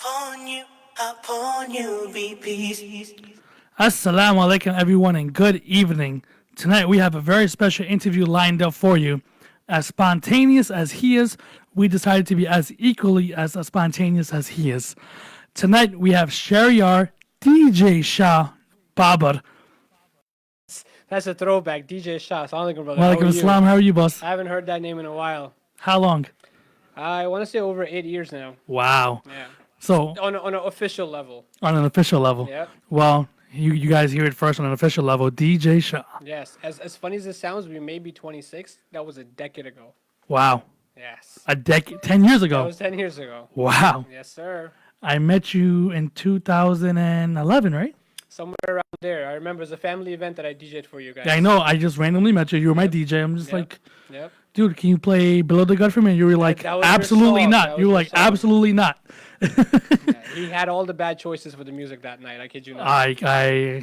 upon you, be peace. Assalamu alaikum, everyone, and good evening. Tonight we have a very special interview lined up for you. As spontaneous as he is, we decided to be as equally as spontaneous as he is. Tonight we have Shahryar DJ Shah Babar. That's a throwback. DJ Shah. Assalamu alaikum, brother. Wa How alaikum are you? assalam. How are you, boss? I haven't heard that name in a while. How long? I want to say over 8 years now. Wow. Yeah. So, On an official level. on an official level. Yep. Well, you guys hear it first on an official level. DJ Shah. Yes. As funny as it sounds, we may be 26. That was a decade ago. Wow. Yes. A decade, 10 years That ago. was 10 years ago. Wow. Yes, sir. I met you in 2011, right? Somewhere around there. I remember it was a family event that I DJ'd for you guys. Yeah, I know. I just randomly met you. You were my DJ. I'm just Yep. like, Yep. dude, can you play Below the Gut for me? And you were like, that was your absolutely song. not. That You were was like, your song. absolutely not. Yeah, he had all the bad choices for the music that night. I kid you not.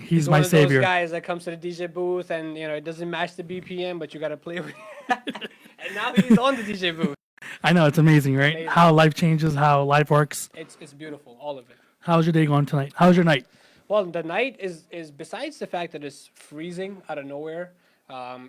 He's one my of savior. those guys that comes to the DJ booth and it doesn't match the BPM, but you gotta play with. And now he's on the DJ booth. I know, it's amazing, right? Amazing. How life changes, how life works. It's beautiful, all of it. How's your day going tonight? How's your night? Well, the night is besides the fact that it's freezing out of nowhere.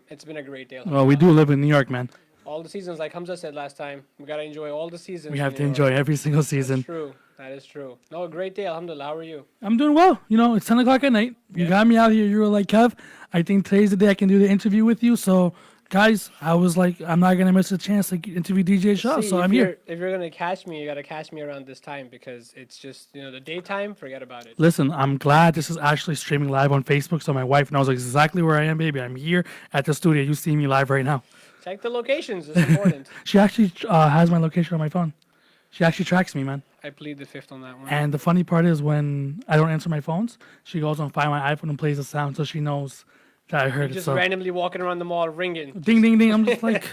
It's been a great day. Well, we do live in New York, man. All the seasons, like Hamza said last time, we gotta enjoy all the seasons. We in have New to York. enjoy every single season. That's true. That is true. No, a great day. Alhamdulillah. How are you? I'm doing well. You know, it's 10 o'clock at night. You got me out here. You were like, Kev, I think today's the day I can do the interview with you. So, guys, I was like, I'm not going to miss a chance to interview DJ Shaw. See, So if I'm here. If you're gonna catch me, you gotta catch me around this time because it's just the daytime. Forget about it. Listen, I'm glad this is actually streaming live on Facebook, so my wife knows exactly where I am, baby. I'm here at the studio. You see me live right now. Check the locations. It's important. She actually has my location on my phone. She actually tracks me, man. I plead the fifth on that one. And the funny part is when I don't answer my phones, she goes on Find My iPhone and plays the sound, so she knows that I heard it. Just So randomly walking around the mall ringing. ding, ding, ding. I'm just like,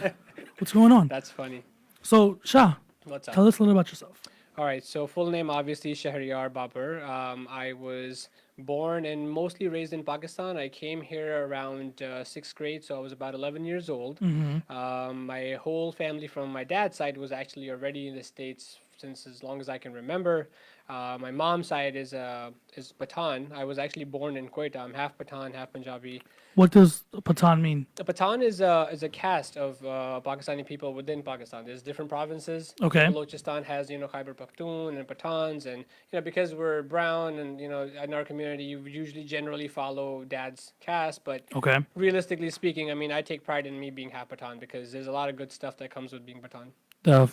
what's going on? That's funny. So, Shah, What's up? tell us a little about yourself. All right, so full name obviously Shahryar Babar. I was born and mostly raised in Pakistan. I came here around sixth grade, so I was about 11 years old. My whole family from my dad's side was actually already in the States since as long as I can remember. My mom's side is Pathan. I was actually born in Quetta. I'm half Pathan, half Punjabi. What does Pathan mean? The Pathan is a caste of Pakistani people within Pakistan. There's different provinces. Okay. Balochistan has Khyber Pakhtunkhwa and Pathans, and because we're brown and in our community, you usually generally follow dad's caste. But Okay. realistically speaking, I mean, I take pride in me being half Pathan because there's a lot of good stuff that comes with being Pathan,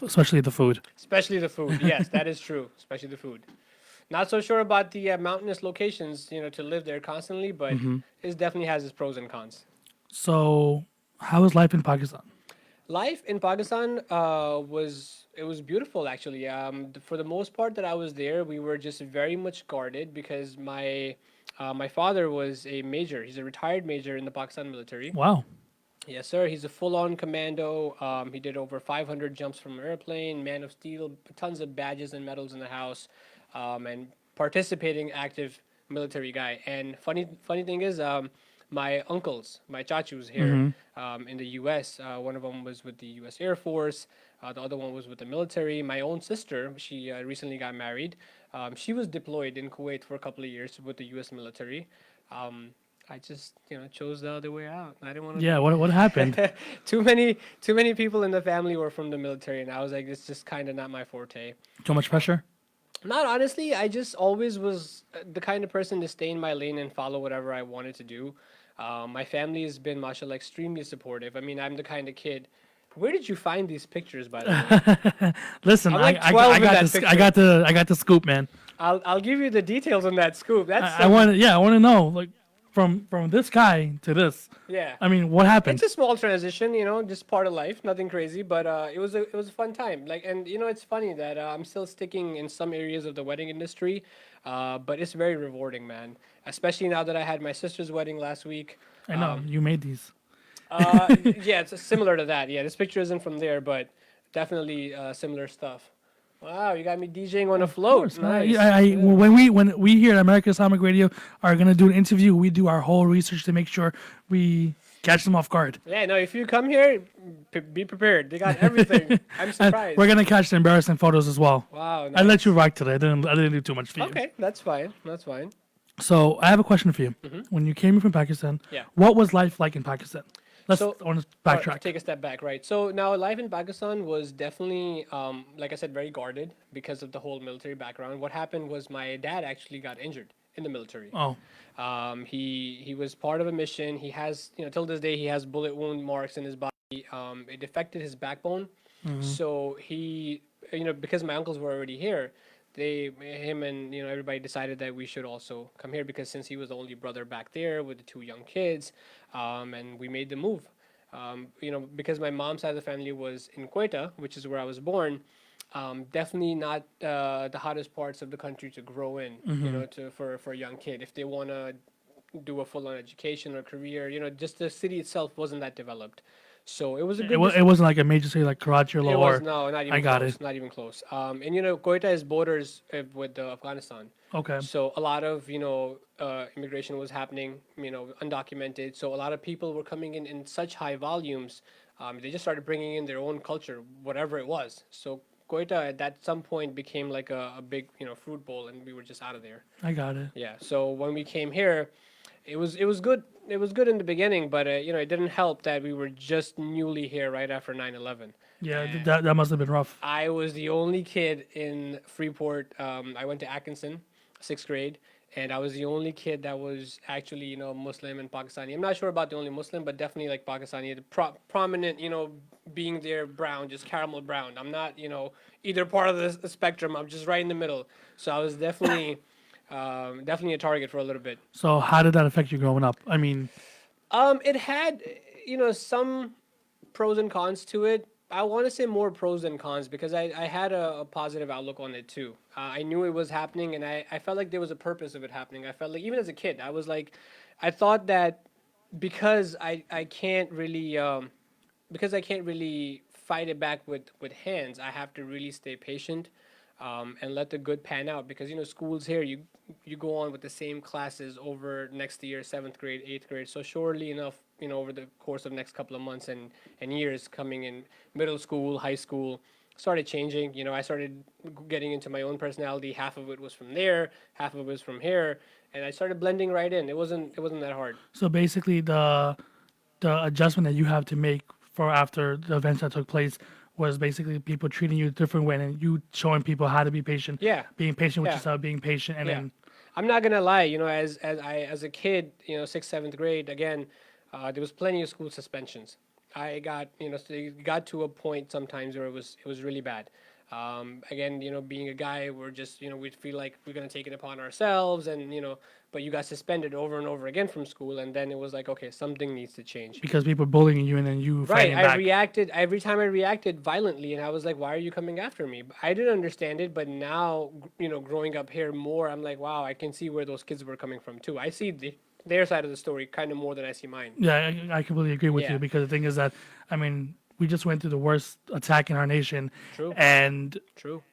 Especially the food. especially the food. Yes, that is true. Especially the food. Not so sure about the mountainous locations, to live there constantly, but it definitely has its pros and cons. So, how is life in Pakistan? Life in Pakistan was beautiful actually. For the most part that I was there, we were just very much guarded because my father was a major. He's a retired major in the Pakistan military. Wow. Yes, sir. He's a full-on commando. He did over 500 jumps from an airplane, man of steel, tons of badges and medals in the house, and participating active military guy. And funny thing is, my uncles, my chachus here in the U.S. One of them was with the U.S. Air Force. The other one was with the military. My own sister, she recently got married. She was deployed in Kuwait for a couple of years with the U.S. military. I just, chose the other way out. I didn't want to. Yeah, what happened? Too many people in the family were from the military, and I was like, it's just kind of not my forte. Too much pressure? Not honestly. I just always was the kind of person to stay in my lane and follow whatever I wanted to do. My family has been, mashallah, extremely supportive. I mean, I'm the kind of kid. Where did you find these pictures, by the way? Listen, I'm like I 12 in got that this. picture. I got the scoop, man. I'll give you the details on that scoop. That's I want to know, like, from this guy to this. yeah. I mean, what happened? It's a small transition, just part of life, nothing crazy, but it was a fun time. Like, and it's funny that I'm still sticking in some areas of the wedding industry, but it's very rewarding, man. Especially now that I had my sister's wedding last week. I know you made these. Yeah, it's similar to that. Yeah, this picture isn't from there, but definitely similar stuff. Wow, you got me DJing on a float. Nice. When we here at American Islamic Radio are gonna do an interview, we do our whole research to make sure we catch them off guard. Yeah, no, if you come here, be prepared. They got everything. I'm And surprised. we're gonna catch the embarrassing photos as well. Wow, I let nice. you rock today. I didn't do too much for you. Okay, that's fine. That's fine. So I have a question for you. When you came from Pakistan, Mm-hmm. Yeah. what was life like in Pakistan? Let's So- I want to Or backtrack. take a step back, right? So now life in Pakistan was definitely, like I said, very guarded because of the whole military background. What happened was my dad actually got injured in the military. Oh, He was part of a mission. He has, till this day, he has bullet wound marks in his body. It affected his backbone. So he, because my uncles were already here, him and everybody decided that we should also come here because since he was the only brother back there with the two young kids, and we made the move. Because my mom's side of the family was in Quetta, which is where I was born. Definitely not the hottest parts of the country to grow in, for a young kid. If they want to do a full-on education or career, just the city itself wasn't that developed. So it was a good. it wasn't like a major city like Karachi or It Lahore. was no, not even I got close. it. Not even close. Quetta is borders with Afghanistan. Okay. So a lot of immigration was happening, undocumented. So a lot of people were coming in such high volumes. They just started bringing in their own culture, whatever it was. So Quetta at some point became like a big fruit bowl, and we were just out of there. I got it. Yeah. So when we came here, it was good. It was good in the beginning, but it didn't help that we were just newly here right after 9/11. Yeah, that must have been rough. I was the only kid in Freeport. I went to Atkinson, 6th grade, and I was the only kid that was actually Muslim and Pakistani. I'm not sure about the only Muslim, but definitely like Pakistani, the prominent, being there brown, just caramel brown. I'm not either part of the spectrum. I'm just right in the middle. So I was definitely definitely a target for a little bit. So how did that affect you growing up? I mean, It had, some pros and cons to it. I want to say more pros than cons because I had a positive outlook on it too. I knew it was happening and I felt like there was a purpose of it happening. I felt like even as a kid, I was like, I thought that because I can't really, fight it back with hands, I have to really stay patient. And let the good pan out because schools here you go on with the same classes over next year 7th grade 8th grade, so surely enough over the course of next couple of months and years coming in middle school high school started changing. I started getting into my own personality. Half of it was from there, half of it was from here, and I started blending right in. It wasn't that hard. so basically the adjustment that you have to make for after the events that took place was basically people treating you a different way and you showing people how to be patient. Yeah. Being patient with Yeah. yourself, being patient, and Yeah. then I'm not gonna lie, as a kid, 6th, 7th grade, again, there was plenty of school suspensions. I got, so it got to a point sometimes where it was really bad. Again, being a guy, we're just, we'd feel like we're gonna take it upon ourselves, and but you got suspended over and over again from school, and then it was like, okay, something needs to change. because people bullying you and then you Right, fighting I back. reacted every time I reacted violently, and I was like, "Why are you coming after me?" I didn't understand it, but now, growing up here more, I'm like, "Wow, I can see where those kids were coming from too. I see their side of the story kind of more than I see mine." Yeah, I completely agree with Yeah. you because the thing is that, I mean, we just went through the worst attack in our nation, True. and True.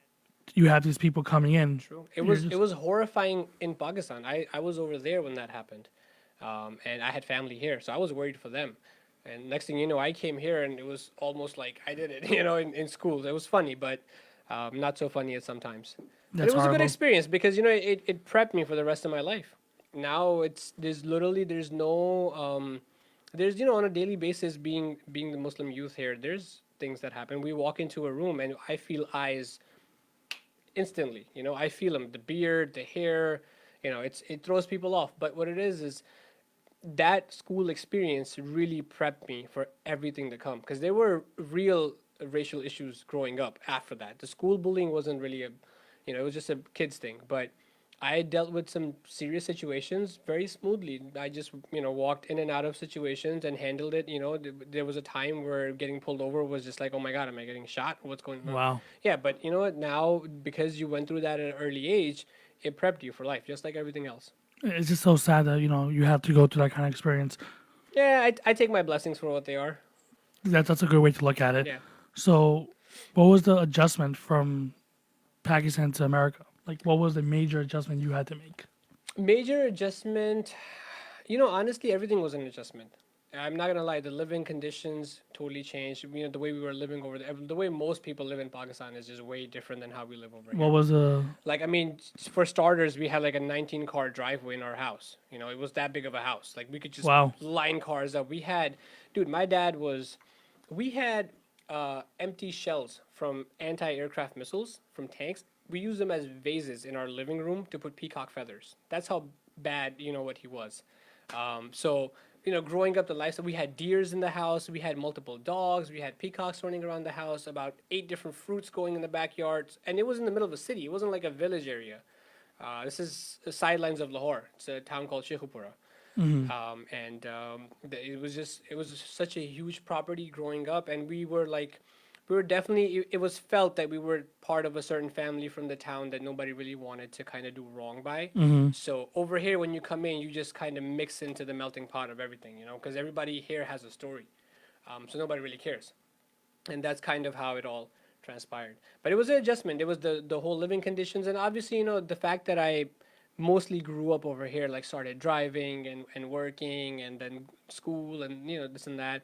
you have these people coming in. True. You're just- It was horrifying in Pakistan. I was over there when that happened, and I had family here, so I was worried for them. And next thing you know, I came here, and it was almost like I did it, in school. It was funny, but not so funny at sometimes. But That's it was a good horrible. experience because it prepped me for the rest of my life. Now there's no on a daily basis being the Muslim youth here. There's things that happen. We walk into a room and I feel eyes instantly. I feel them, the beard, the hair. It throws people off. But what it is that school experience really prepped me for everything to come because there were real racial issues growing up after that. The school bullying wasn't really it was just a kids thing, but I dealt with some serious situations very smoothly. I just, walked in and out of situations and handled it. There was a time where getting pulled over was just like, oh my God, am I getting shot? What's going on? Wow. Yeah, but you know what? Now, because you went through that at an early age, it prepped you for life, just like everything else. It's just so sad that you have to go through that kind of experience. Yeah, I take my blessings for what they are. That's a good way to look at it. Yeah. So, what was the adjustment from Pakistan to America? Like, what was the major adjustment you had to make? Major adjustment, honestly, everything was an adjustment. I'm not gonna lie, the living conditions totally changed. You know, the way we were living over there, the way most people live in Pakistan is just way different than how we live over What here. was Like, I mean, for starters, we had like a 19-car driveway in our house. You know, it was that big of a house. Like, we could just wow? line cars up. We had, dude, my dad was, we had empty shells from anti-aircraft missiles from tanks. We used them as vases in our living room to put peacock feathers. That's how bad, you know, what he was. So, you know, growing up the lifestyle, we had deers in the house, we had multiple dogs, we had peacocks running around the house, about 8 different fruits going in the backyards, and it was in the middle of a city. It wasn't like a village area. This is the sidelines of Lahore. It's a town called Sheikhupura. It was such a huge property growing up, and we were definitely, it was felt that we were part of a certain family from the town that nobody really wanted to kind of do wrong by. So over here, when you come in, you just kind of mix into the melting pot of everything, you know, because everybody here has a story. So nobody really cares. And that's kind of how it all transpired. But it was an adjustment. It was the whole living conditions, and obviously, you know, the fact that I mostly grew up over here, like started driving and working and then school and, you know, this and that.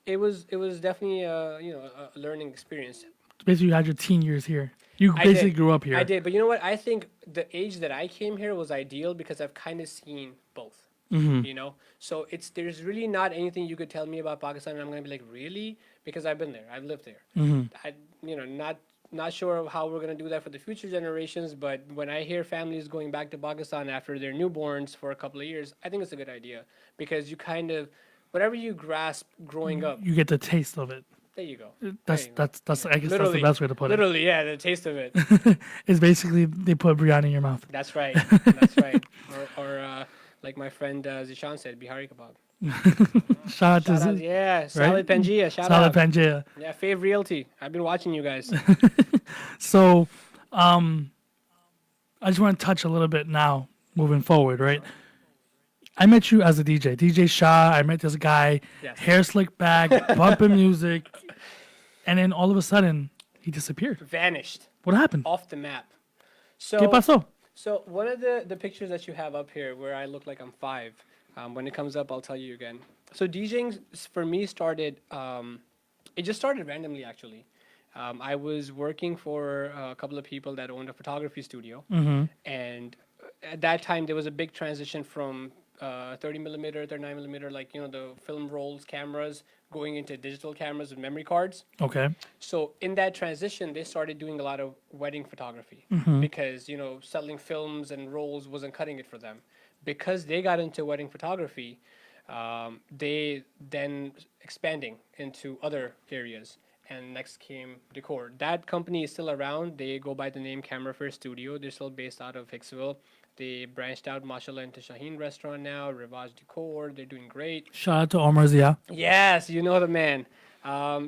It was definitely a learning experience. Basically, you had your teen years here. You I basically did. grew up here. I did, but you know what? I think the age that I came here was ideal because I've kind of seen both. You know, so there's really not anything you could tell me about Pakistan, and I'm gonna be like, really, because I've been there, I've lived there. I, you know, not sure how we're gonna do that for the future generations, but when I hear families going back to Pakistan after their newborns for a couple of years, I think it's a good idea because you kind of whatever you grasp growing up, You get the taste of it. there you go. That's There you go. that's I guess that's Literally, the best way to put it. literally, yeah, the taste of it. It's basically they put biryani in your mouth. That's right. That's right. Or like my friend Zishan said, Bihari kebab. Shout out to Shout out, yeah, Salad Panjia. Shout Salad out. Panjia. Yeah, Fave Realty. I've been watching you guys. So, I just want to touch a little bit now, moving forward, right? I met you as a DJ, DJ Shah. I met this guy, Yes. hair slicked back, bumping music, and then all of a sudden he disappeared. Vanished What happened? off the map. ¿Qué So, pasó? so one of the pictures that you have up here, where I look like I'm 5, when it comes up, I'll tell you again. So DJing for me started. It just started randomly, actually. I was working for a couple of people that owned a photography studio, and at that time there was a big transition from 30 millimeter, 39 millimeter, like, you know, the film rolls cameras going into digital cameras with memory cards. Okay. So in that transition, they started doing a lot of wedding photography because, you know, selling films and rolls wasn't cutting it for them. Because they got into wedding photography, they then expanding into other areas. And next came decor. That company is still around. They go by the name Camera Fair Studio. They're still based out of Hicksville. They branched out, mashallah, into Shaheen Restaurant now, Rivage Decor. They're doing great. Shout out to Omar Zia. Yes, you know the man.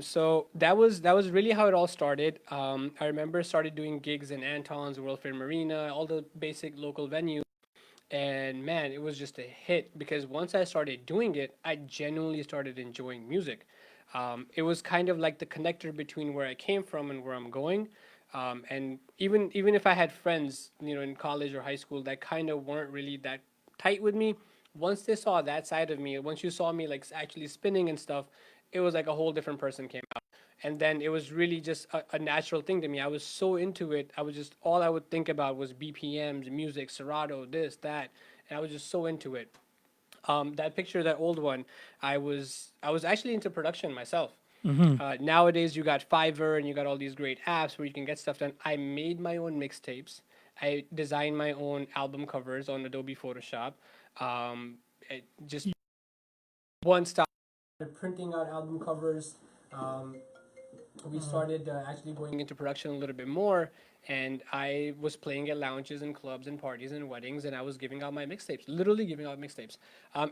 So that was really how it all started. I remember started doing gigs in Anton's, World Fair Marina, all the basic local venues. And man, it was just a hit because once I started doing it, I genuinely started enjoying music. It was kind of like the connector between where I came from and where I'm going. And even if I had friends, you know, in college or high school that kind of weren't really that tight with me, once they saw that side of me, once you saw me like actually spinning and stuff, it was like a whole different person came out. And then it was really just a natural thing to me. I was so into it. I was just, all I would think about was BPMs, music, Serato, this, that. And I was just so into it. That picture, that old one, I was actually into production myself. Nowadays, you got Fiverr and you got all these great apps where you can get stuff done. I made my own mixtapes. I designed my own album covers on Adobe Photoshop. Just one stop. Printing out album covers. We started actually going into production a little bit more, and I was playing at lounges and clubs and parties and weddings, and I was giving out my mixtapes, literally giving out mixtapes.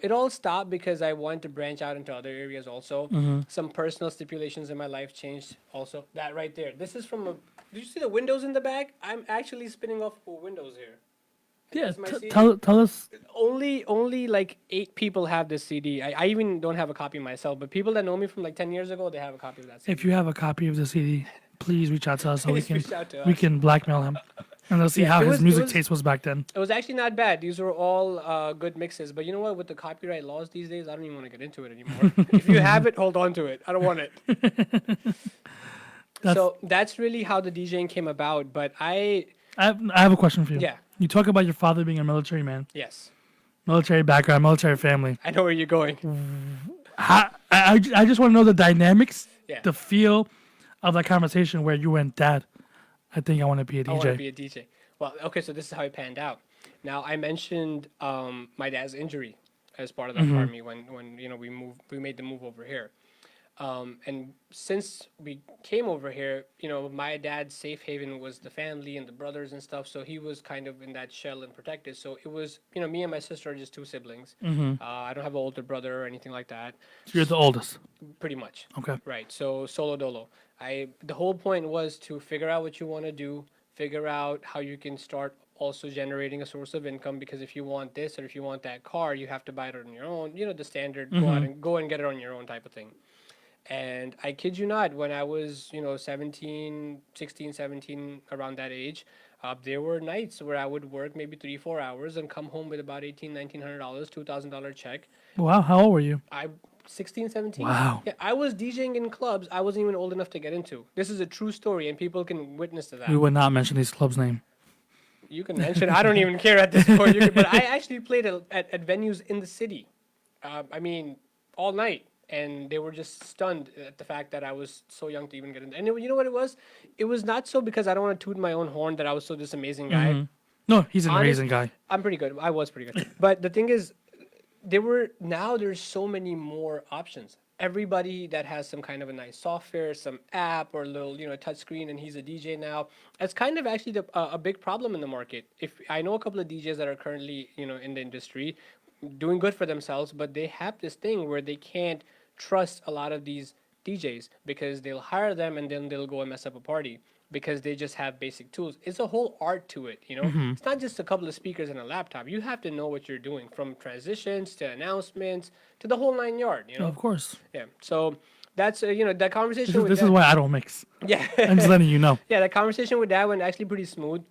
It all stopped because I wanted to branch out into other areas also. Some personal stipulations in my life changed also. That right there. This is from a... Did you see the windows in the back? I'm actually spinning off windows here. Yeah, That's my CD. tell us. Only like 8 people have this CD. I even don't have a copy myself, but people that know me from like 10 years ago, they have a copy of that CD. If you have a copy of the CD, please reach out to us so Please reach out to we us. can blackmail him. And let's see Yeah, how it his was- it music was- taste was back then. It was actually not bad. These were all good mixes. But you know what? With the copyright laws these days, I don't even want to get into it anymore. If you have it, hold on to it. I don't want it. So that's really how the DJing came about. But I have a question for you. Yeah. You talk about your father being a military man, yes, military background, military family. I know where you're going. I just want to know the dynamics, Yeah. the feel of that conversation where you went, Dad, I think I want to be a I want to DJ. be a DJ. Well, okay, so this is how it panned out. Now, I mentioned my dad's injury as part of that army when we made the move over here. And since we came over here, my dad's safe haven was the family and the brothers and stuff. So he was kind of in that shell and protected. So it was, me and my sister are just two siblings. I don't have an older brother or anything like that. So you're the oldest. Pretty much. Okay. Right. So solo dolo. The whole point was to figure out what you want to do, figure out how you can start also generating a source of income, because if you want this or if you want that car, you have to buy it on your own. The standard go and get it on your own type of thing. And I kid you not, when I was, 17, 16, 17, around that age, there were nights where I would work maybe 3-4 hours and come home with about $1,900, $2,000 check. Wow. How old were you? 16, 17. Wow. Yeah, I was DJing in clubs I wasn't even old enough to get into. This is a true story, and people can witness to that. We would not mention these clubs' name. You can mention. I don't even care at this point. But I actually played at venues in the city. All night, and they were just stunned at the fact that I was so young to even get into. And you know what it was? It was not so because I don't want to toot my own horn that I was so this amazing guy. No, he's an Honest- amazing guy. I'm pretty good. I was pretty good. But the thing is, there's so many more options. Everybody that has some kind of a nice software, some app or little, touch screen, and he's a DJ now. It's kind of actually a big problem in the market. If I know a couple of DJs that are currently, in the industry, doing good for themselves, but they have this thing where they can't trust a lot of these DJs because they'll hire them and then they'll go and mess up a party because they just have basic tools. It's a whole art to it, It's not just a couple of speakers and a laptop. You have to know what you're doing, from transitions to announcements to the whole 9 yards, Of course. Yeah. So that's that conversation. This is why I don't mix. Yeah. I'm just letting you know. Yeah, that conversation with Dad went actually pretty smooth.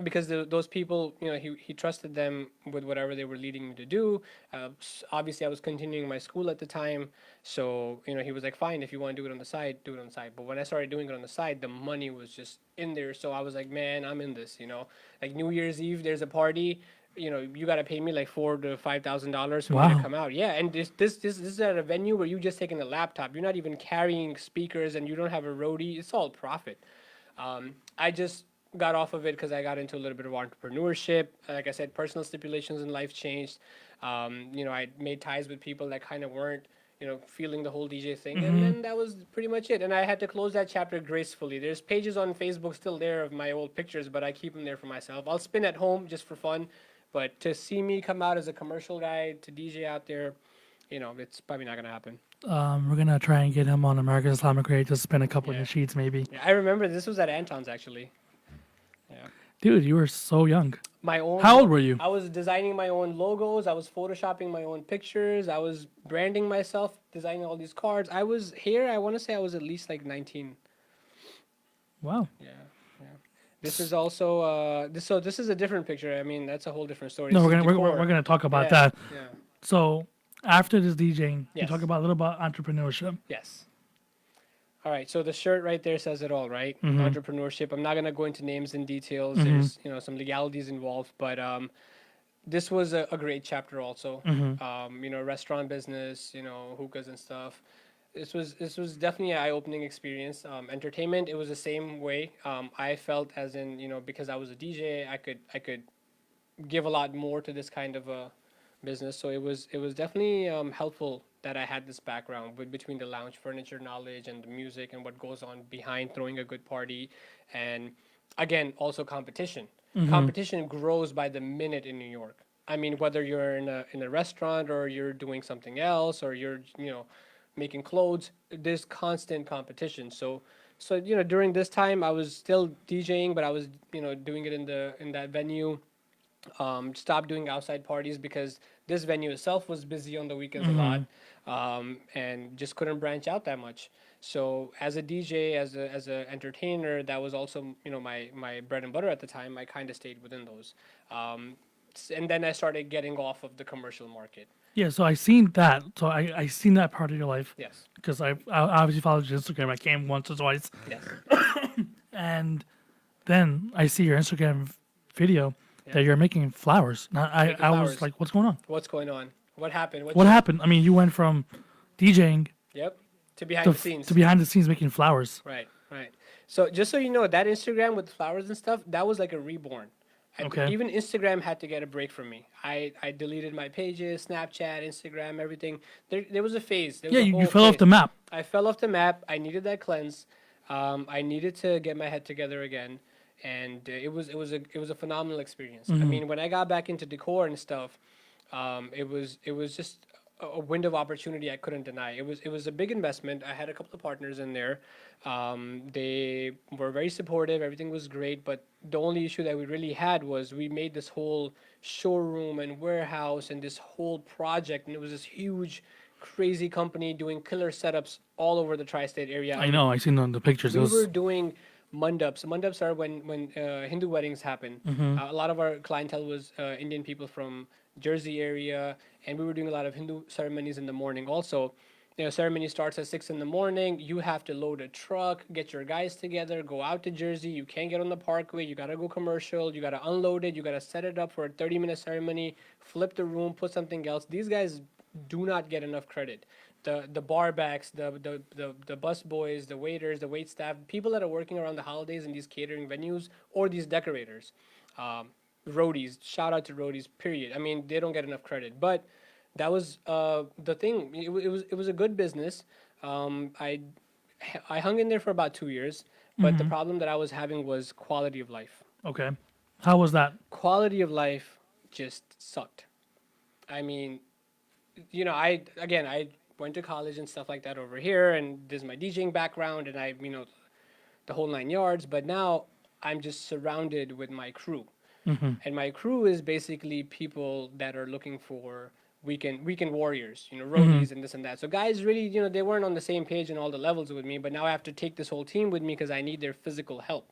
Because those people, he trusted them with whatever they were leading me to do. Obviously, I was continuing my school at the time, so he was like, "Fine, if you want to do it on the side, do it on the side." But when I started doing it on the side, the money was just in there, so I was like, "Man, I'm in this." Like New Year's Eve, there's a party. You gotta pay me like $4,000 to $5,000 for me to come out. Yeah, and this is at a venue where you just taking a laptop. You're not even carrying speakers, and you don't have a roadie. It's all profit. I just got off of it because I got into a little bit of entrepreneurship. Like I said, personal stipulations in life changed. I made ties with people that kind of weren't, feeling the whole DJ thing. And then that was pretty much it. And I had to close that chapter gracefully. There's pages on Facebook still there of my old pictures, but I keep them there for myself. I'll spin at home just for fun. But to see me come out as a commercial guy to DJ out there, it's probably not going to happen. We're going to try and get him on American Islamic Radio to spin a couple of the sheets maybe. Yeah, I remember this was at Anton's actually. Yeah. Dude, you were so young. My own. How old were you? I was designing my own logos. I was photoshopping my own pictures. I was branding myself, designing all these cards. I was here. I want to say I was at least like 19. Wow. Yeah. This is also this is a different picture. I mean, that's a whole different story. No, This we're is gonna decor. we're gonna talk about Yeah, that. Yeah. So after this DJing, you Yes. talk about a little about entrepreneurship. Yes. All right. So the shirt right there says it all, right? Entrepreneurship. I'm not gonna go into names and details. There's some legalities involved, but this was a great chapter also. Restaurant business, hookahs and stuff. This was definitely an eye-opening experience. Entertainment, it was the same way. I felt as in, because I was a DJ, I could give a lot more to this kind of a business. So it was definitely helpful that I had this background between the lounge furniture knowledge and the music and what goes on behind throwing a good party, and again also competition. Competition grows by the minute in New York. I mean, whether you're in a restaurant or you're doing something else or you're making clothes, there's constant competition. So during this time I was still DJing, but I was doing it in that venue. Stopped doing outside parties because This venue itself was busy on the weekends a lot, and just couldn't branch out that much. So as a DJ, as a entertainer, that was also my bread and butter at the time. I kind of stayed within those, and then I started getting off of the commercial market. Yeah, so I seen that. So I seen that part of your life Yes. because I obviously followed your Instagram. I came once or twice, Yes. and then I see your Instagram video Yeah. that you're making flowers. Now Making I flowers. was like, what's going on? What's going on? What happened? What happened? I mean, you went from DJing Yep. To behind to, the scenes. to behind the scenes making flowers. Right, right. So just so you know, that Instagram with flowers and stuff, that was like a reborn. Okay. Even Instagram had to get a break from me. I deleted my pages, Snapchat, Instagram, everything. There was a phase. There was Yeah, a you whole fell off phase. the map. I fell off the map. I needed that cleanse. I needed to get my head together again, and it was a phenomenal experience. I mean, when I got back into decor and stuff, it was just a window of opportunity I couldn't deny. It was a big investment. I had a couple of partners in there. They were very supportive. Everything was great, but the only issue that we really had was we made this whole showroom and warehouse and this whole project, and it was this huge, crazy company doing killer setups all over the tri-state area. I know. I seen on the pictures. It We were was doing mandaps. Mandaps are when Hindu weddings happen. A lot of our clientele was Indian people from Jersey area, and we were doing a lot of Hindu ceremonies in the morning. Also, ceremony starts at 6 in the morning. You have to load a truck, get your guys together, go out to Jersey. You can't get on the parkway. You gotta go commercial. You gotta unload it. You gotta set it up for a 30-minute ceremony. Flip the room, put something else. These guys do not get enough credit. The barbacks, the bus boys, the waiters, the wait staff, people that are working around the holidays in these catering venues, or these decorators, roadies. Shout out to roadies. Period. I mean, they don't get enough credit, but that was the thing. It was a good business. I hung in there for about 2 years, but the problem that I was having was quality of life. okay. How was that? Quality of life just sucked. I mean, I went to college and stuff like that over here, and there's my DJing background, and the whole 9 yards. But now I'm just surrounded with my crew, and my crew is basically people that are looking for weekend warriors, roadies and this and that. So guys really, they weren't on the same page in all the levels with me, but now I have to take this whole team with me because I need their physical help.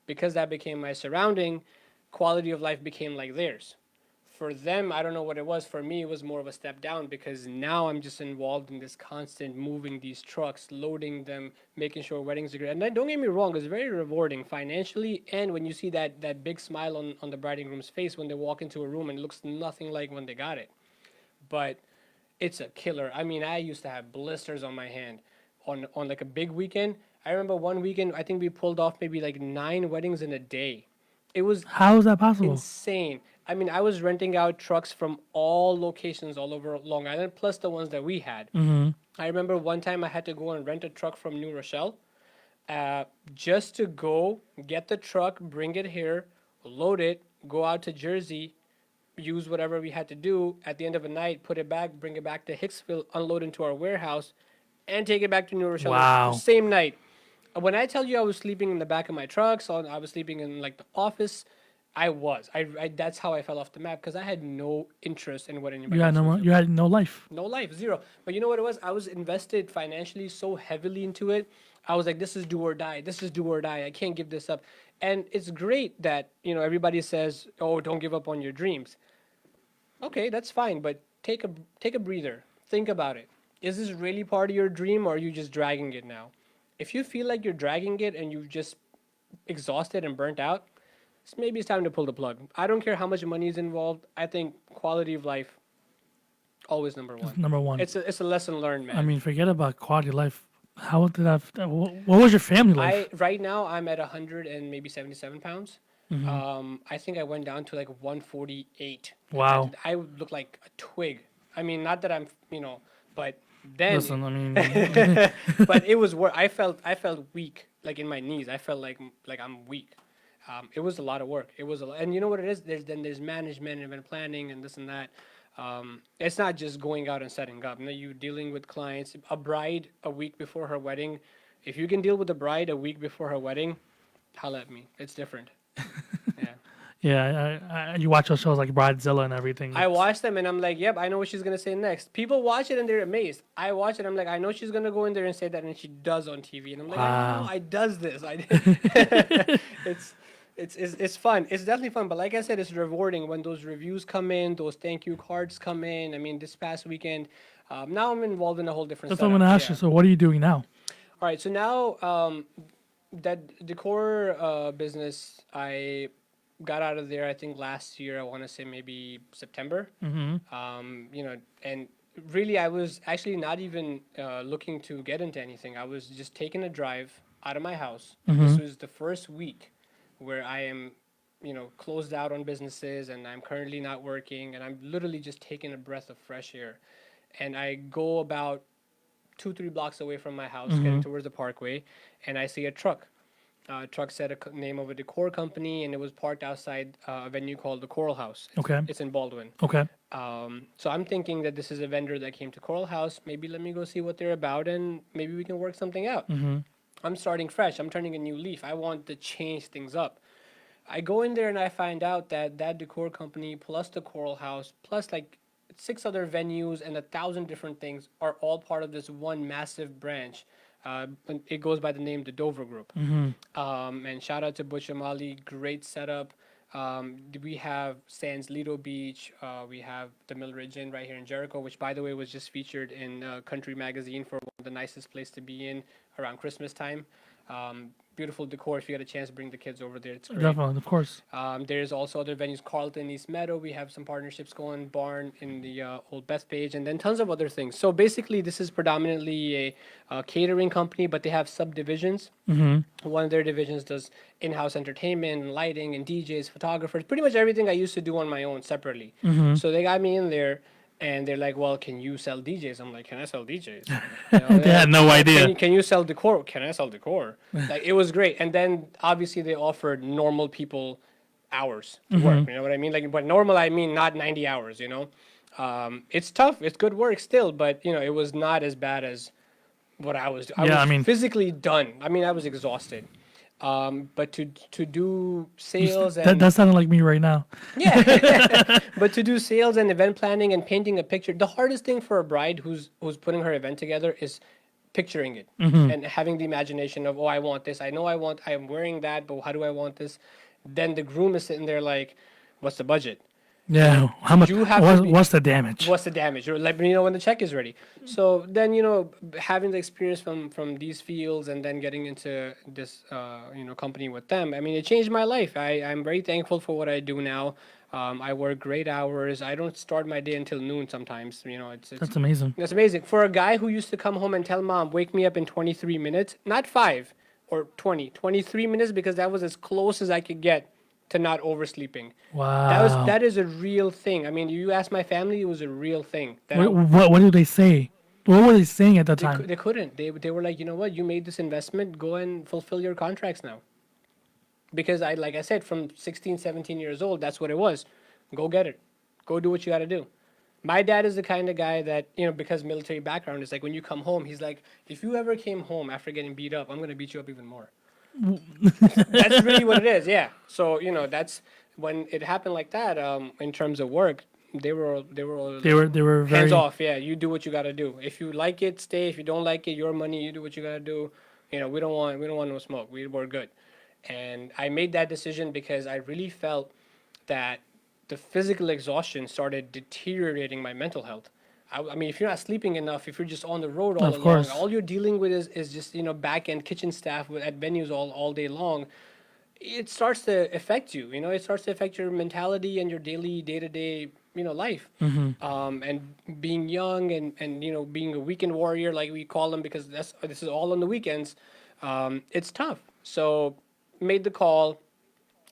Because that became my surrounding, quality of life became like theirs. For them, I don't know what it was. For me, it was more of a step down because now I'm just involved in this constant moving these trucks, loading them, making sure weddings are great. And don't get me wrong, it's very rewarding financially. And when you see that big smile on the bride and groom's face when they walk into a room and it looks nothing like when they got it. But it's a killer. I mean, I used to have blisters on my hand on like a big weekend. I remember one weekend, I think we pulled off maybe like 9 weddings in a day. It was How is that possible? insane. I mean, I was renting out trucks from all locations all over Long Island, plus the ones that we had. I remember one time I had to go and rent a truck from New Rochelle just to go get the truck, bring it here, load it, go out to Jersey, use whatever we had to do. At the end of the night, put it back, bring it back to Hicksville, unload into our warehouse, and take it back to New Rochelle Wow. the same night. When I tell you I was sleeping in the back of my truck, so I was sleeping in like the office, I was. That's how I fell off the map because I had no interest in what anybody You had else was no. You had no life. no life, zero. But you know what it was? I was invested financially so heavily into it. I was like, this is do or die. This is do or die. I can't give this up. And it's great that, everybody says, oh, don't give up on your dreams. Okay, that's fine, but take a breather. Think about it. Is this really part of your dream or are you just dragging it now? If you feel like you're dragging it and you've just exhausted and burnt out, maybe it's time to pull the plug. I don't care how much money is involved. I think quality of life always number one. Number one. It's a lesson learned, man. I mean, forget about quality of life. How did that? What was your family life? Right now I'm at 100 and maybe 77 pounds. I think I went down to like 148. Wow. I look like a twig. I mean, not that I'm, but then. Listen, I mean, But it was I felt weak, like in my knees. I felt like I'm weak. It was a lot of work. It was and you know what it is? There's management, event planning, and this and that. It's not just going out and setting up. You're dealing with clients. A bride a week before her wedding. If you can deal with a bride a week before her wedding, holla at me. It's different. Yeah. Yeah, you watch those shows like Bridezilla and everything. I watch them and I'm like, yep, I know what she's gonna say next. People watch it and they're amazed. I watch it, I'm like, I know she's gonna go in there and say that, and she does on TV, and I'm like, I know, Wow. I does this. It's it's fun. It's definitely fun. But like I said, it's rewarding when those reviews come in, those thank you cards come in. I mean, this past weekend, now I'm involved in a whole different That's what I'm setup. gonna ask Yeah. you. So, what are you doing now? All right. So now that decor business, I got out of there. I think last year. I want to say maybe September. And really, I was actually not even looking to get into anything. I was just taking a drive out of my house. This was the first week where I am, closed out on businesses, and I'm currently not working, and I'm literally just taking a breath of fresh air. And I go about 2-3 blocks away from my house, getting towards the parkway, and I see a truck. Truck said name of a decor company, and it was parked outside a venue called the Coral House. Okay. It's in Baldwin. Okay. So I'm thinking that this is a vendor that came to Coral House. Maybe let me go see what they're about, and maybe we can work something out. I'm starting fresh. I'm turning a new leaf. I want to change things up. I go in there and I find out that that decor company plus the Coral House plus like 6 other venues and 1,000 different things are all part of this one massive branch. And it goes by the name the Dover Group. And shout out to Butch Amali, great setup. We have Sands Lido Beach. We have the Mill Ridge Inn right here in Jericho, which by the way was just featured in Country Magazine for one of the nicest place to be in around Christmas time. Beautiful decor. If you get a chance, bring the kids over there. It's great. Definitely, of course. There's also other venues, Carlton, East Meadow. We have some partnerships going, Barn in the Old Bethpage, and then tons of other things. So basically, this is predominantly a catering company, but they have subdivisions. One of their divisions does in-house entertainment, and lighting, and DJs, photographers, pretty much everything I used to do on my own separately. So they got me in there. And they're like, well, can you sell DJs? I'm like, can I sell DJs? They had no idea. Can you sell decor? Can I sell decor? Like, it was great. And then obviously they offered normal people hours to work. You know what I mean? Like, but normal, I mean not 90 hours. It's tough. It's good work still, but it was not as bad as what I was. I was physically done. I mean, I was exhausted. But to do sales and That sounded like me right now. yeah, but to do sales and event planning and painting a picture, the hardest thing for a bride who's putting her event together is picturing it and having the imagination of, oh, I want this. I know I am wearing that, but how do I want this? Then the groom is sitting there like, what's the budget? Yeah, how much? You have to be- What's the damage? What's the damage? Or let me know when the check is ready. So then having the experience from these fields and then getting into this company with them. I mean, it changed my life. I'm very thankful for what I do now. I work great hours. I don't start my day until noon sometimes. It's That's amazing. That's amazing. For a guy who used to come home and tell mom, wake me up in 23 minutes, not 5 or 23 minutes, because that was as close as I could get to not oversleeping. Wow. That is a real thing. I mean, you ask my family, it was a real thing. What did they say? What were they saying at that time? They couldn't. They were like, you know what? You made this investment. Go and fulfill your contracts now. Because like I said, from 16, 17 years old, that's what it was. Go get it. Go do what you got to do. My dad is the kind of guy that, because military background, is like when you come home, he's like, if you ever came home after getting beat up, I'm going to beat you up even more. That's really what it is, yeah. So that's when it happened like that. In terms of work, they were very hands off. Yeah, you do what you got to do. If you like it, stay. If you don't like it, your money. You do what you got to do. We don't want no smoke. We're good. And I made that decision because I really felt that the physical exhaustion started deteriorating my mental health. I mean, if you're not sleeping enough, if you're just on the road all along, all you're dealing with is just back end kitchen staff at venues all day long. It starts to affect you. It starts to affect your mentality and your daily day-to-day life. And being young and being a weekend warrior like we call them, because this is all on the weekends. It's tough. So made the call.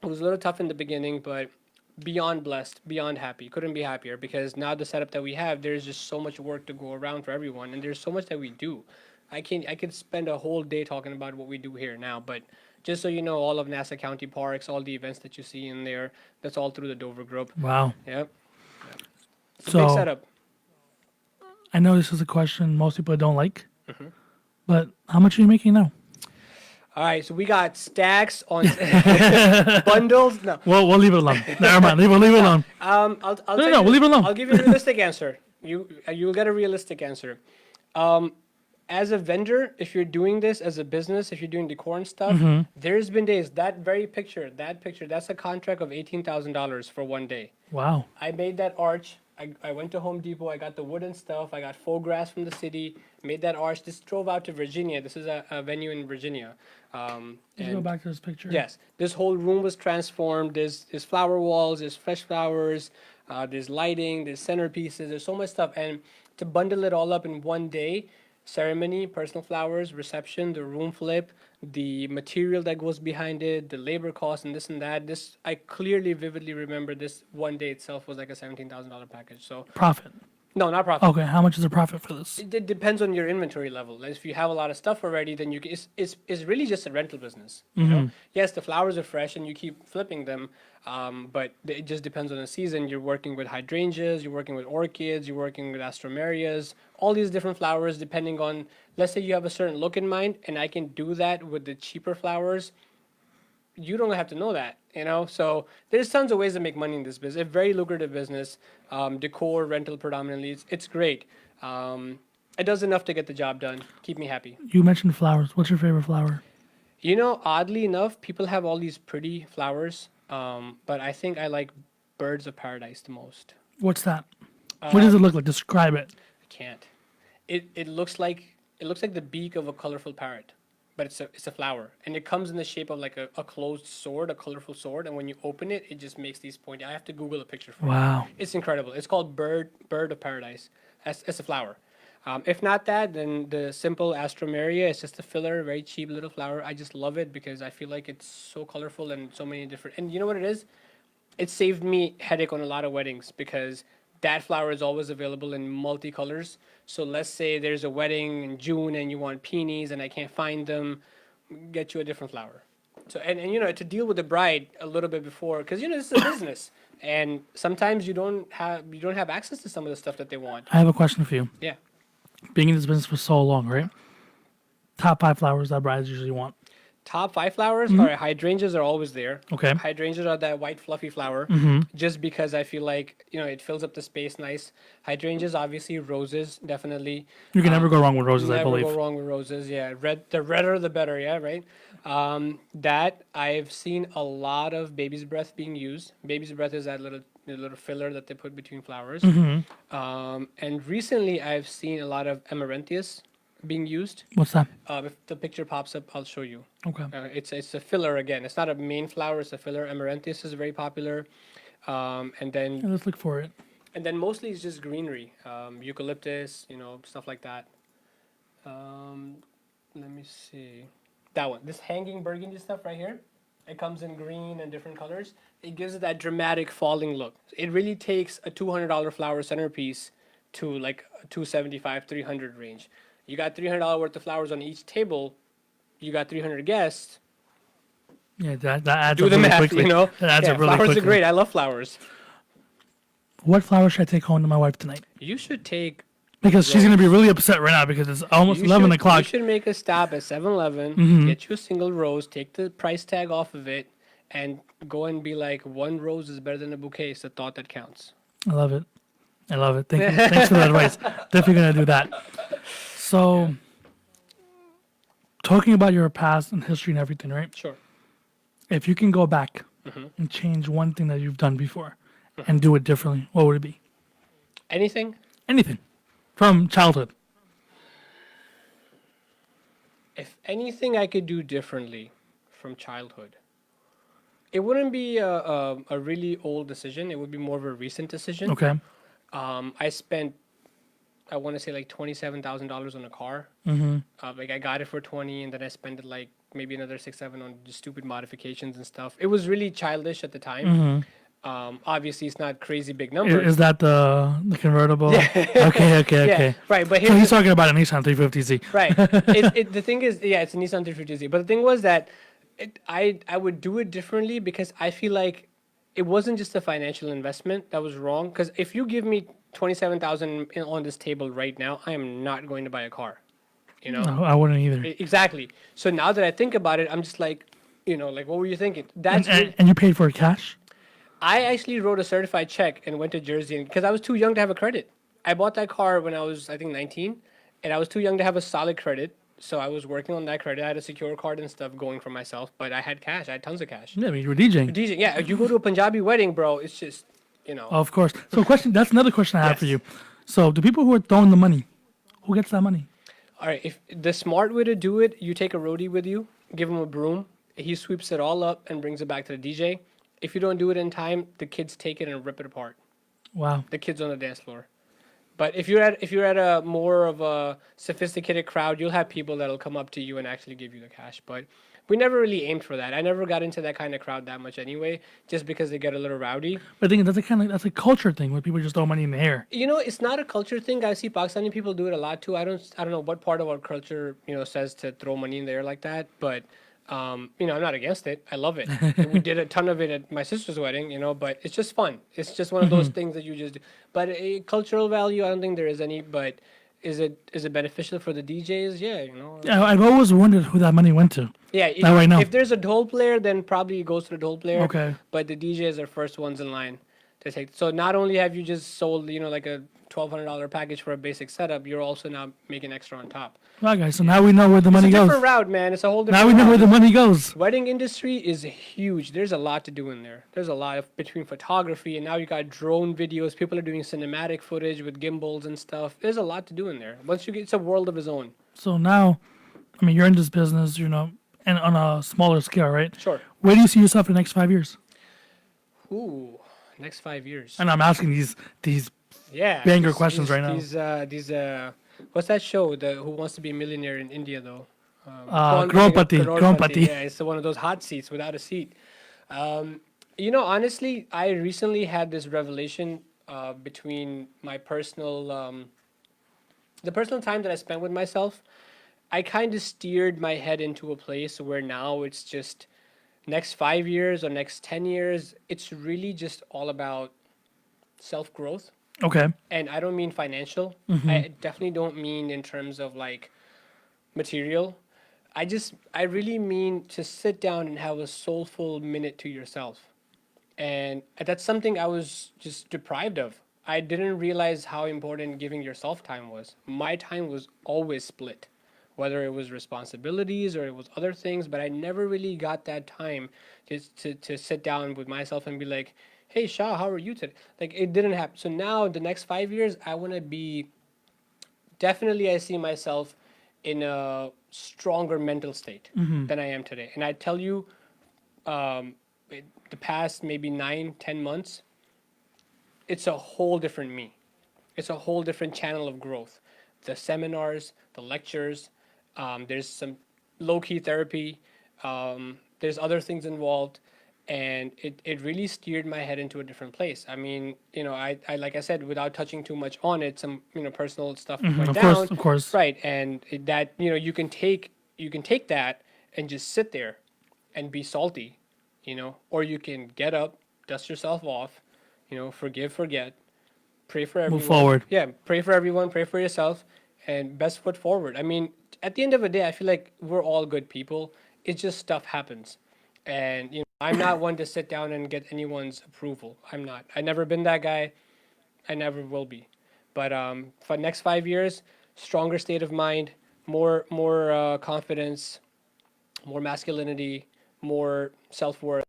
It was a little tough in the beginning, but beyond blessed, beyond happy. Couldn't be happier, because now the setup that we have, there's just so much work to go around for everyone, and there's so much that we do. I could spend a whole day talking about what we do here now, but just so you know, all of Nassau County Parks, all the events that you see in there, that's all through the Dover Group. Wow. Yep. It's a big setup. I know this is a question most people don't like, but how much are you making now? All right, so we got stacks on bundles. No, We'll leave it alone. Never mind. Leave it alone. I'll No, tell no, you, we'll leave it alone. I'll give you a realistic answer. You'll get a realistic answer. As a vendor, if you're doing this as a business, if you're doing decor and stuff, there's been days that picture, that's a contract of $18,000 for one day. Wow. I made that arch. I went to Home Depot. I got the wood and stuff. I got faux grass from the city. Made that arch. Just drove out to Virginia. This is a venue in Virginia. Let's go back to this picture. Yes, this whole room was transformed. There's flower walls. There's fresh flowers. There's lighting. There's centerpieces. There's so much stuff. And to bundle it all up in one day, ceremony, personal flowers, reception, the room flip, the material that goes behind it, the labor cost, and this and that. This I clearly, vividly remember. This one day itself was like a $17,000 package. So Profit. no, not profit. Okay. How much is the profit for this? It depends on your inventory level. Like, if you have a lot of stuff already, then it's really just a rental business. You know? Yes, the flowers are fresh and you keep flipping them, but it just depends on the season. You're working with hydrangeas, you're working with orchids, you're working with astromerias, all these different flowers depending on. Let's say you have a certain look in mind, and I can do that with the cheaper flowers. You don't have to know that, you know. So there's tons of ways to make money in this business. A very lucrative business, decor, rental predominantly. It's great. It does enough to get the job done. Keep me happy. You mentioned flowers. What's your favorite flower? You know, oddly enough, people have all these pretty flowers, but I think I like birds of paradise the most. What's that? What does it look like? Describe it. I can't. It looks like the beak of a colorful parrot, but it's a flower, and it comes in the shape of like a closed sword, a colorful sword, and when you open it, it just makes these pointy. I have to Google a picture for it. Wow. It's incredible. It's called bird of paradise. It's a flower. If not that, then the simple astromeria is just a filler, very cheap little flower. I just love it because I feel like it's so colorful and so many different. And you know what it is? It saved me headache on a lot of weddings because that flower is always available in multicolors. So let's say there's a wedding in June and you want peonies and I can't find them, get you a different flower. So and you know, to deal with the bride a little bit before, because you know this is a business, and sometimes you don't have access to some of the stuff that they want. I have a question for you. Yeah. Being in this business for so long, right? Top 5 flowers that brides usually want. Top 5 flowers? All right, hydrangeas are always there. Okay. Hydrangeas are that white fluffy flower, just because I feel like, you know, it fills up the space nice. Hydrangeas, obviously, roses, definitely. You can never go wrong with roses, I Never believe. go wrong with roses, yeah. The redder the better, yeah, right? That I've seen a lot of baby's breath being used. Baby's breath is that little filler that they put between flowers. And recently I've seen a lot of amaranthias being used. What's that? If the picture pops up, I'll show you. Okay. It's a filler again. It's not a main flower. It's a filler. Amaranthias is very popular, and Yeah, then let's look for it. mostly it's just greenery, eucalyptus, you know, stuff like that. Let me see that one. This hanging burgundy stuff right here. It comes in green and different colors. It gives it that dramatic falling look. It really takes a $200 flower centerpiece to like a $275, $300 range. You got $300 worth of flowers on each table. You got 300 guests. Yeah, that adds Do up the really math, quickly. you know. That adds up really flowers quickly. are great. I love flowers. What flower should I take home to my wife tonight? You should take. Because she's going to be really upset right now because it's almost 11 o'clock. You should make a stop at 7-Eleven, get you a single rose, take the price tag off of it, and go and be like, one rose is better than a bouquet. It's the thought that counts. I love it. I love it. Thank you. Thanks for the advice. Definitely going to do that. So, talking about your past and history and everything, right? Sure. If you can go back and change one thing that you've done before and do it differently, what would it be? Anything? Anything. From childhood. If anything I could do differently from childhood, it wouldn't be a really old decision. It would be more of a recent decision. Okay. I spent, I want to say like $27,000 on a car. Like I got it for 20, and then I spent it like maybe another 6-7 on just stupid modifications and stuff. It was really childish at the time. Obviously, it's not crazy big numbers. Is that the convertible? Yeah. Okay. Yeah, right. But So he's talking about a Nissan 350Z. right. The thing is, yeah, it's a Nissan 350Z. But the thing was that I would do it differently because I feel like it wasn't just a financial investment that was wrong. Because if you give me $27,000 on this table right now, I am not going to buy a car. You know, No, I wouldn't either. Exactly. So now that I think about it, I'm just like, like what were you thinking? That's And you paid for it cash? I actually wrote a certified check and went to Jersey because I was too young to have a credit. I bought that car when I was, I think, 19, and I was too young to have a solid credit. So I was working on that credit. I had a secure card and stuff going for myself, but I had cash. I had tons of cash. Yeah, I mean, you were DJing. DJ, yeah, you go to a Punjabi wedding, bro. It's just, Of course. So, that's another question I have for Yes. you. So, the people who are throwing the money, who gets that money? All right, if the smart way to do it, you take a roadie with you, give him a broom, he sweeps it all up and brings it back to the DJ. If you don't do it in time, the kids take it and rip it apart. Wow. The kids on the dance floor. But if you're at a more of a sophisticated crowd, you'll have people that'll come up to you and actually give you the cash. But we never really aimed for that. I never got into that kind of crowd that much anyway, just because they get a little rowdy. But I think that's a culture thing where people just throw money in the air. It's not a culture thing. I see Pakistani people do it a lot too. I don't know what part of our culture, says to throw money in the air like that, but I'm not against it. I love it. We did a ton of it at my sister's wedding, but it's just fun. It's just one of those things that you just do. But a cultural value, I don't think there is any, but is it beneficial for the DJs? Yeah, Yeah, I've always wondered who that money went to. Yeah, Now I know. if there's a dhol player, then probably it goes to the dhol player. Okay. But the DJs are first ones in line to take. So not only have you just sold, like a $1,200 package for a basic setup, you're also now making extra on top. Well, guys, so now we know where the It's a money goes. different route, man. It's a whole different Now we know route. where the money goes. Wedding industry is huge. There's a lot to do in there. There's a lot of between photography and now you got drone videos. People are doing cinematic footage with gimbals and stuff. There's a lot to do in there. Once you get, it's a world of its own. So now, I mean, you're in this business, and on a smaller scale, right? Sure. Where do you see yourself in the next 5 years? Ooh, next 5 years. And I'm asking these Yeah. banger questions right now. These what's that show? The Who Wants to Be a Millionaire in India though? Crorepati. Yeah, it's one of those hot seats without a seat. Honestly, I recently had this revelation between my the personal time that I spent with myself. I kind of steered my head into a place where now it's just next 5 years or next 10 years, it's really just all about self growth. Okay. And I don't mean financial. I definitely don't mean in terms of like material. I really mean to sit down and have a soulful minute to yourself. And that's something I was just deprived of. I didn't realize how important giving yourself time was. My time was always split, whether it was responsibilities or it was other things, but I never really got that time just to sit down with myself and be like, hey, Shah, how are you today? Like, it didn't happen. So now, the next 5 years, I want to be, definitely I see myself in a stronger mental state than I am today. And I tell you, the past maybe 9-10 months, it's a whole different me. It's a whole different channel of growth. The seminars, the lectures, there's some low-key therapy, there's other things involved, and it really steered my head into a different place. I mean, I like I said, without touching too much on it, some personal stuff went Of down. course, of course. Right, and that you can take that and just sit there and be salty, or you can get up, dust yourself off, forgive, forget, pray for everyone. Move forward. Yeah, pray for everyone, pray for yourself, and best foot forward. I mean, at the end of the day, I feel like we're all good people. It's just stuff happens. And, I'm not one to sit down and get anyone's approval. I'm not. I've never been that guy. I never will be. But for the next 5 years, stronger state of mind, more confidence, more masculinity, more self-worth,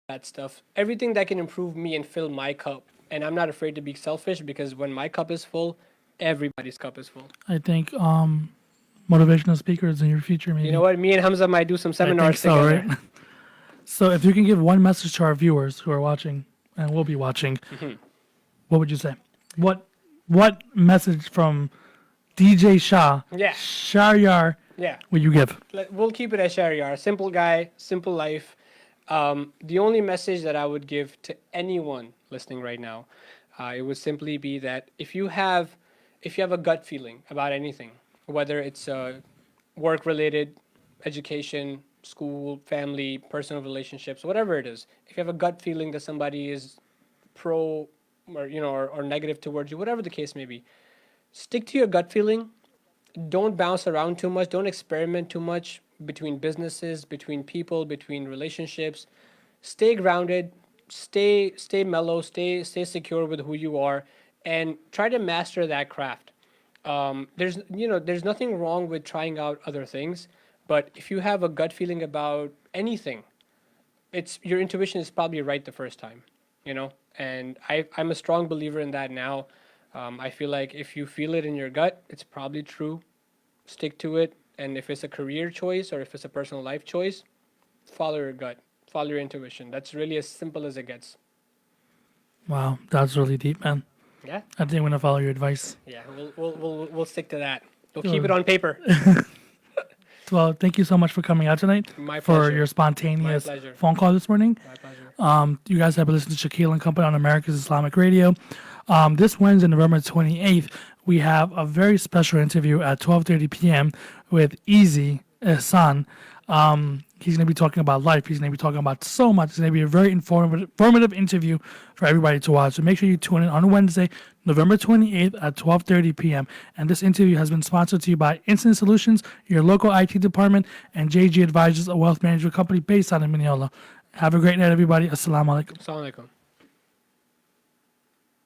that stuff. Everything that can improve me and fill my cup. And I'm not afraid to be selfish because when my cup is full, everybody's cup is full. I think motivational speakers in your future, maybe. You know what? Me and Hamza might do some seminars together. Right? So if you can give one message to our viewers who are watching and will be watching, what would you say? What message from DJ Shah, Yeah. Sharyar, Yeah. would you give? We'll keep it as Sharyar. Simple guy, simple life. The only message that I would give to anyone listening right now, it would simply be that if you have a gut feeling about anything, whether it's work related, education, school, family, personal relationships, whatever it is, if you have a gut feeling that somebody is pro or or negative towards you, whatever the case may be, stick to your gut feeling. don't bounce around too much. Don't experiment too much between businesses, between people, between relationships. Stay grounded, stay mellow, stay secure with who you are, and try to master that craft. There's nothing wrong with trying out other things, but if you have a gut feeling about anything, it's your intuition is probably right the first time, and I'm a strong believer in that now. I feel like if you feel it in your gut, it's probably true. Stick to it. And if it's a career choice or if it's a personal life choice, follow your gut, follow your intuition. That's really as simple as it gets. Wow, that's really deep, man. Yeah. I think I'm gonna follow your advice. Yeah. We'll stick to that. We'll keep it on paper. Well, thank you so much for coming out tonight. My for pleasure. your spontaneous My pleasure. phone call this morning. My pleasure. You guys have been listening to Shakil Co on America's Islamic Radio. This Wednesday, November 28th, we have a very special interview at 12:30 p.m. with Easy Ihsan. He's going to be talking about life. He's going to be talking about so much. It's going to be a very informative interview for everybody to watch. So make sure you tune in on Wednesday, November 28th at 12:30 p.m. And this interview has been sponsored to you by Instant Solutions, your local IT department, and JG Advisors, a wealth management company based out of Mineola. Have a great night, everybody. Assalamu alaikum. Assalamu alaikum.